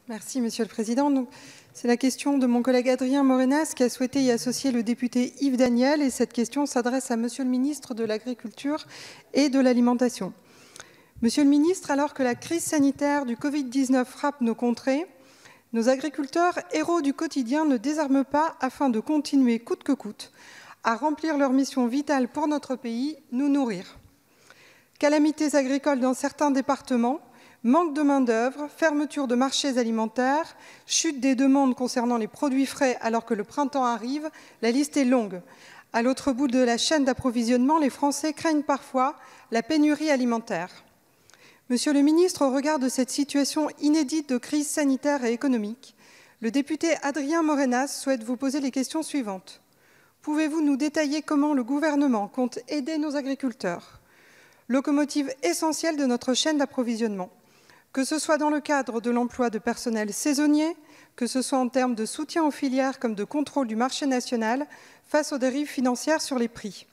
Merci, Monsieur le Président. C'est la question de mon collègue Adrien Morenas qui a souhaité y associer le député Yves Daniel. Et cette question s'adresse à Monsieur le ministre de l'Agriculture et de l'Alimentation. Monsieur le ministre, alors que la crise sanitaire du Covid-19 frappe nos contrées, nos agriculteurs, héros du quotidien, ne désarment pas afin de continuer coûte que coûte à remplir leur mission vitale pour notre pays, nous nourrir. Calamités agricoles dans certains départements, manque de main-d'œuvre, fermeture de marchés alimentaires, chute des demandes concernant les produits frais alors que le printemps arrive, la liste est longue. À l'autre bout de la chaîne d'approvisionnement, les Français craignent parfois la pénurie alimentaire. Monsieur le ministre, au regard de cette situation inédite de crise sanitaire et économique, le député Adrien Morenas souhaite vous poser les questions suivantes. Pouvez-vous nous détailler comment le gouvernement compte aider nos agriculteurs, locomotive essentielle de notre chaîne d'approvisionnement, que ce soit dans le cadre de l'emploi de personnel saisonnier, que ce soit en termes de soutien aux filières comme de contrôle du marché national face aux dérives financières sur les prix.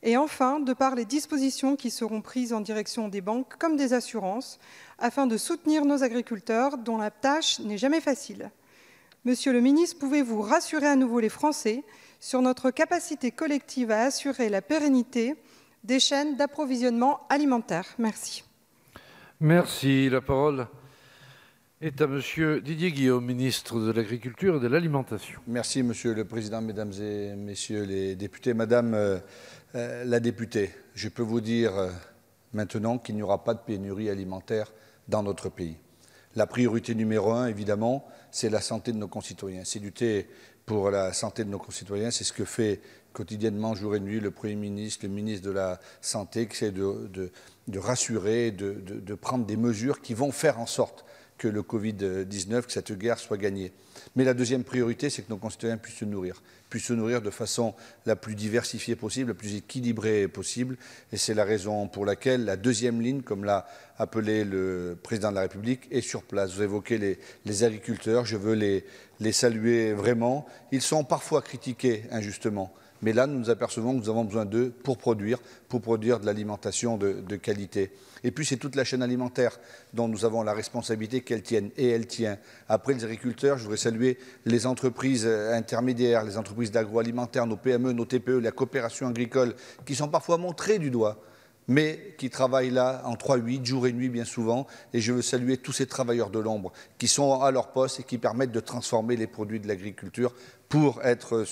Et enfin, de par les dispositions qui seront prises en direction des banques comme des assurances, afin de soutenir nos agriculteurs dont la tâche n'est jamais facile. Monsieur le ministre, pouvez-vous rassurer à nouveau les Français sur notre capacité collective à assurer la pérennité des chaînes d'approvisionnement alimentaire? Merci. Merci. La parole est à Monsieur Didier Guillaume, ministre de l'Agriculture et de l'Alimentation. Merci, Monsieur le Président, Mesdames et Messieurs les députés. Madame la députée, je peux vous dire maintenant qu'il n'y aura pas de pénurie alimentaire dans notre pays. La priorité numéro 1, évidemment, c'est la santé de nos concitoyens. C'est lutter pour la santé de nos concitoyens. C'est ce que fait quotidiennement, jour et nuit, le Premier ministre, le ministre de la Santé, qui essaie de rassurer, de prendre des mesures qui vont faire en sorte que le Covid-19, que cette guerre soit gagnée. Mais la deuxième priorité, c'est que nos concitoyens puissent se nourrir de façon la plus diversifiée possible, la plus équilibrée possible. Et c'est la raison pour laquelle la deuxième ligne, comme l'a appelé le Président de la République, est sur place. Vous évoquez les agriculteurs, je veux les saluer vraiment. Ils sont parfois critiqués injustement. Mais là, nous nous apercevons que nous avons besoin d'eux pour produire de l'alimentation de qualité. Et puis, c'est toute la chaîne alimentaire dont nous avons la responsabilité qu'elle tienne. Et elle tient. Après les agriculteurs, je voudrais saluer les entreprises intermédiaires, les entreprises d'agroalimentaire, nos PME, nos TPE, la coopération agricole, qui sont parfois montrées du doigt, mais qui travaillent là en 3-8, jour et nuit bien souvent. Et je veux saluer tous ces travailleurs de l'ombre qui sont à leur poste et qui permettent de transformer les produits de l'agriculture pour être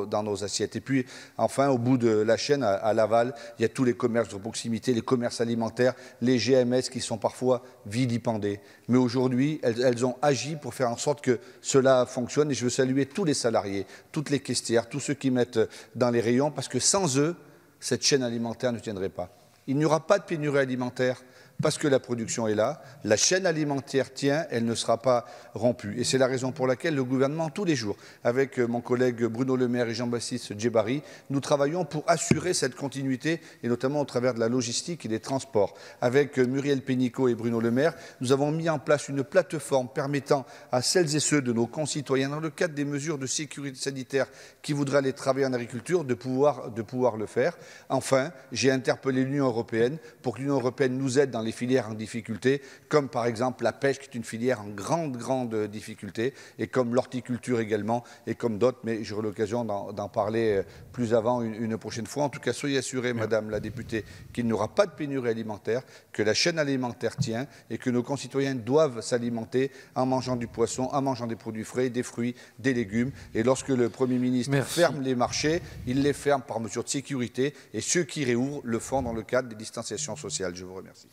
dans nos assiettes. Et puis, enfin, au bout de la chaîne, à l'aval, il y a tous les commerces de proximité, les commerces alimentaires, les GMS qui sont parfois vilipendés. Mais aujourd'hui, elles ont agi pour faire en sorte que cela fonctionne. Et je veux saluer tous les salariés, toutes les caissières, tous ceux qui mettent dans les rayons, parce que sans eux, cette chaîne alimentaire ne tiendrait pas. Il n'y aura pas de pénurie alimentaire parce que la production est là, la chaîne alimentaire tient, elle ne sera pas rompue. Et c'est la raison pour laquelle le gouvernement, tous les jours, avec mon collègue Bruno Le Maire et Jean-Baptiste Djebari, nous travaillons pour assurer cette continuité, et notamment au travers de la logistique et des transports. Avec Muriel Pénicaud et Bruno Le Maire, nous avons mis en place une plateforme permettant à celles et ceux de nos concitoyens, dans le cadre des mesures de sécurité sanitaire qui voudraient aller travailler en agriculture, de pouvoir le faire. Enfin, j'ai interpellé l'Union européenne pour que l'Union européenne nous aide dans les filières en difficulté, comme par exemple la pêche, qui est une filière en grande difficulté, et comme l'horticulture également, et comme d'autres, mais j'aurai l'occasion d'en parler plus avant une prochaine fois. En tout cas, soyez assurée, Madame la députée, qu'il n'y aura pas de pénurie alimentaire, que la chaîne alimentaire tient, et que nos concitoyens doivent s'alimenter en mangeant du poisson, en mangeant des produits frais, des fruits, des légumes. Et lorsque le Premier ministre ferme les marchés, il les ferme par mesure de sécurité, et ceux qui réouvrent le font dans le cadre des distanciations sociales. Je vous remercie.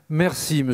Merci, monsieur.